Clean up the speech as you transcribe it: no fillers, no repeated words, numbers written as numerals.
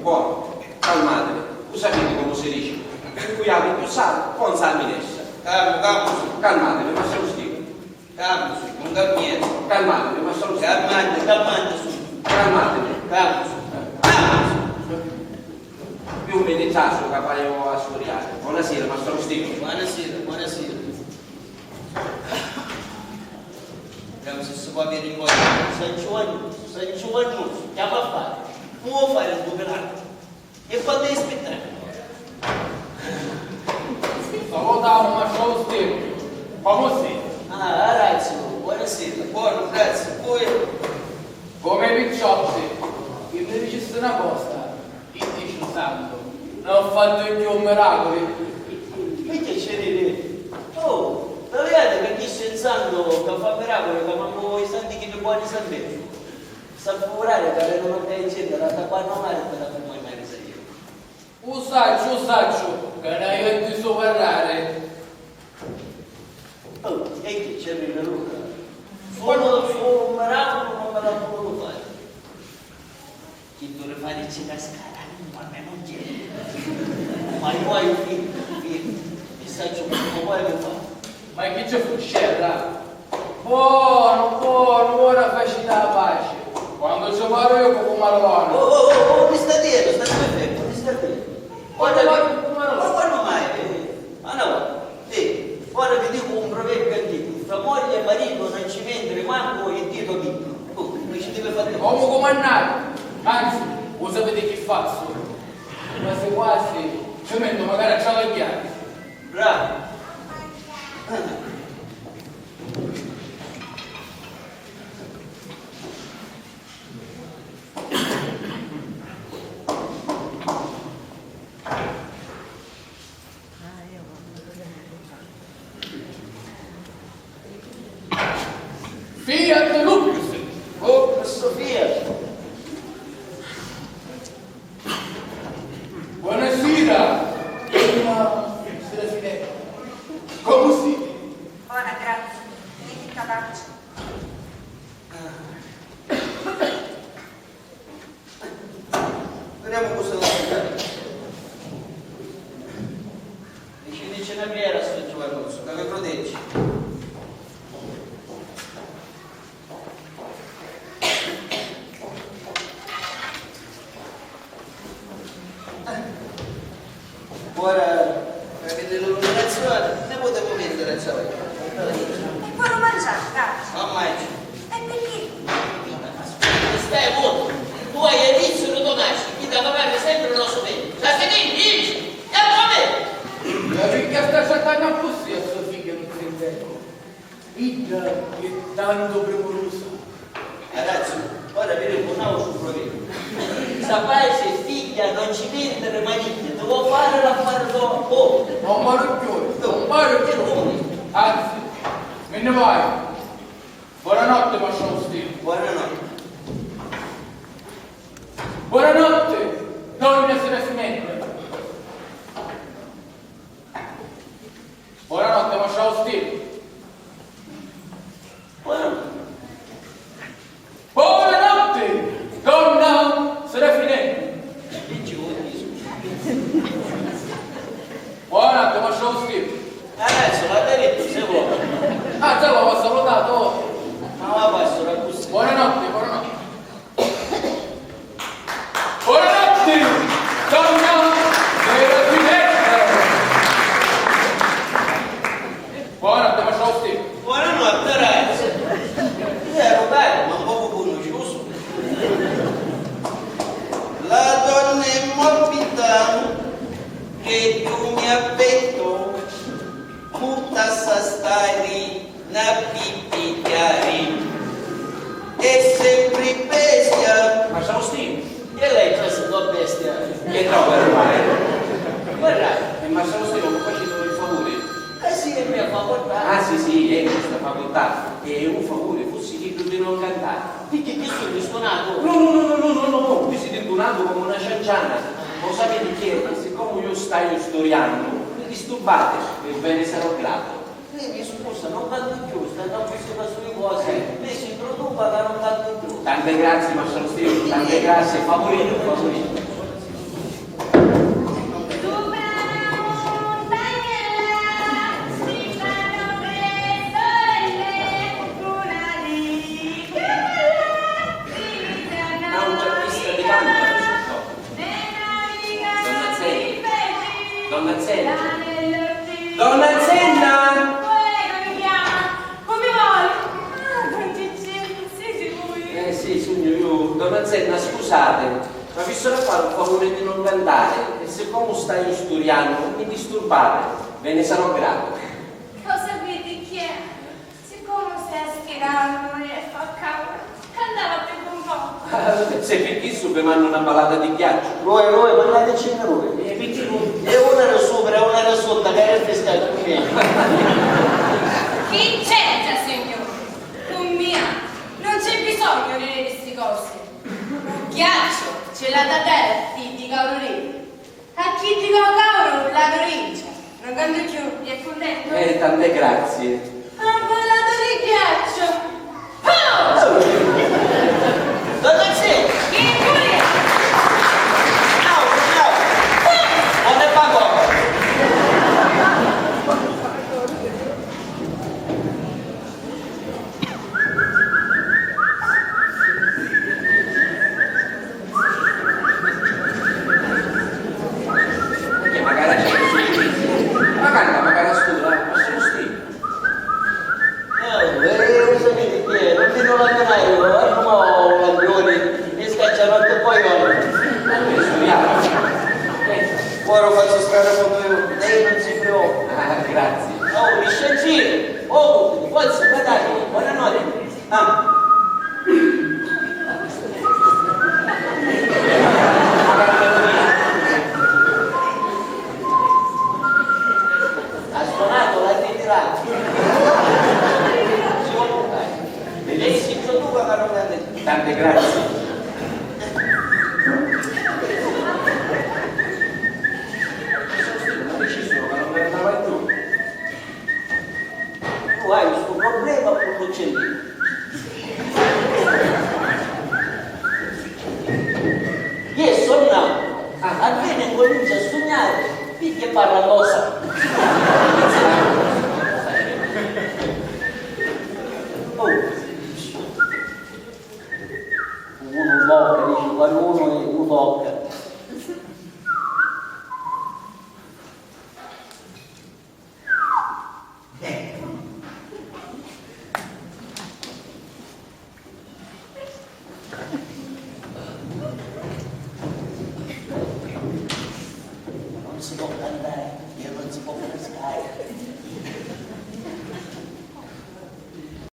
buono, calmatevi, voi sapete come si dice, per cui avete più sale, con salminessa. Calmatevi, ma sono stico. Non cammino. Calmatevi, ma sono stico. Calmatevi. Più un meditato che paio a studiare. Buonasera, ma sono stico. Buonasera. Vediamo se si può avere in modo. San Giovanni, chiama a fare. Può fare il governato. E quando è spettacolo? Salutiamo, ma sono stico. Come sei? Ragazzi, buonasera. Buono, grazie. Poi... Come i picciotti, che mi dicesse una cosa, il dice santo, non ho fatto più miracoli. Che c'è di dire? Oh, sapete che chi senz'anno che fa miracoli, che manco i santi che mi buoni sapere. Sta a figurare che avete una gente, la tappano male per la prima mai risalire. Usaccio, che ne io ti so parlare. Oh, e che c'è di Luca? Fu un miracolo non me l'ha voluto fare. Chi deve fare ci cascare, ma me non c'è. Ma poi chissà come vuoi che fa. Ma che c'è fuscella? Buona facilità la pace. Quando ci parlo io come malvano. Oh, mi sta dietro, sta perfetto, mi sta dietro. Quando parlo come malvano? Ma quando mai? Ma no, ora vi dico un proverbio antico. Fra moglie e marito non ci mentre manco il dito piccolo. Oh, mi ci deve fare Come comandare? Anzi, voi sapete che faccio? Quasi, ci metto magari a ciavagliare. bravo. Fiat Lupus. Oh, Sofia. Buonasera. Come siete? Buona, grazie. Metti capace. Vediamo cosa da fare. Dice una preghiera su Giovanni, che mi proteggi. Ora, avete l'illuminazione, ne potevo mettere a ciao. E poi lo mangiare, grazie. Non mai. E perché? Stai molto. Tu hai inizio non nasci, chi da magari sempre non so bene. La finì, dici, e a me. La figlia sta saltando a posti a sua figlia non si intende. Figlia è tanto premurosa. Ragazzi, ora vi ritornavo sul problema. Saprai se figlia non ci mettere maniglia, devo fare l'affare dopo. Non marocchione. Anzi, me ne vai. Buonanotte, Masciano Stile. Buonanotte. Buonanotte, donna Serafinetta. Buonanotte, Masciano Stile. Buonanotte. Buonanotte, donna Serafinetta. Dici voi. Buonanotte, Masciano Stile. Adesso la detto se vuoi. Ah, già l'ho salutato. Ma va passo la busta. Buonanotte. Buonanotte, donna Serafinetta. Buonanotte, Masciano Stile. Buonanotte ragazzi. Ero bello, ma un poco conosciuto. La donna è morbida che tu mi abbetto, tutta sa stare na pippigliari. E sempre bestia. Ma sono stico. E lei c'è tua bestia. Che trovo per fare? Guarda, Ma sono stico, mi facendo il favore. eh sì, che mi ha fatto portare. Ah sì, è questa facoltà. È un favore, fossi libero di non cantare. Perché ti sono suonato? No, qui siete intonato come una cianciana. Lo sapete che siccome io stai studiando, mi disturbate, ebbene sarò grato. Lei mi scusa, non canto più, sta andando sulle cose. Lei si introduca che non canto più. Tante grazie, Maestro Steve, tante grazie, favorito. Anselma. L'anello di... Donna Anselma! Mi chiama. Come vuoi? Ah, Don Gigi, siete voi? Sì, signor, io, donna Anselma, scusate, ma vi sono a fare un favore di non cantare e siccome stai studiando non mi disturbate, ve ne sarò grato. Cosa vedi chi è? Siccome sei stirato e fa cavolo, cantavate un po'. Se picchissimo che mando una ballata di ghiaccio. Voi, parlateci a noi. E uno era sopra e uno era sotto, che era pescato con me. Chi c'è, signore? Con mia, non c'è bisogno di queste cose. Ghiaccio, ce l'ha da te, ti caurì. A chi ti cavolo la provincia? Non canto più, è contento? Tante grazie. Ha volato di ghiaccio. Oh! Donna Zia! Chi pure? No! Non è pago! Magari studia, ma sono stile. Sapete chi è? Non vedo la canaio, hanno lampioni, mi scacciano e poi vanno. Studiare. Ora faccio strada con me, lei non si preoccupa. Grazie. Oh, mi scegli! Oh, forza, guardate, buonanotte. Ah. Ha suonato la ritirato. Si vuole fare. E lei si introduca che non è detto. Tante grazie. Non deciso, ma non me ne dava più. Tu hai questo problema con l'uccellino. Io sognato, appena incomincia a sognare, picchia e parla cosa. Oh. Uno tocca, dice qualcuno e tu tocca. Non si può cantare, io non si può pescare.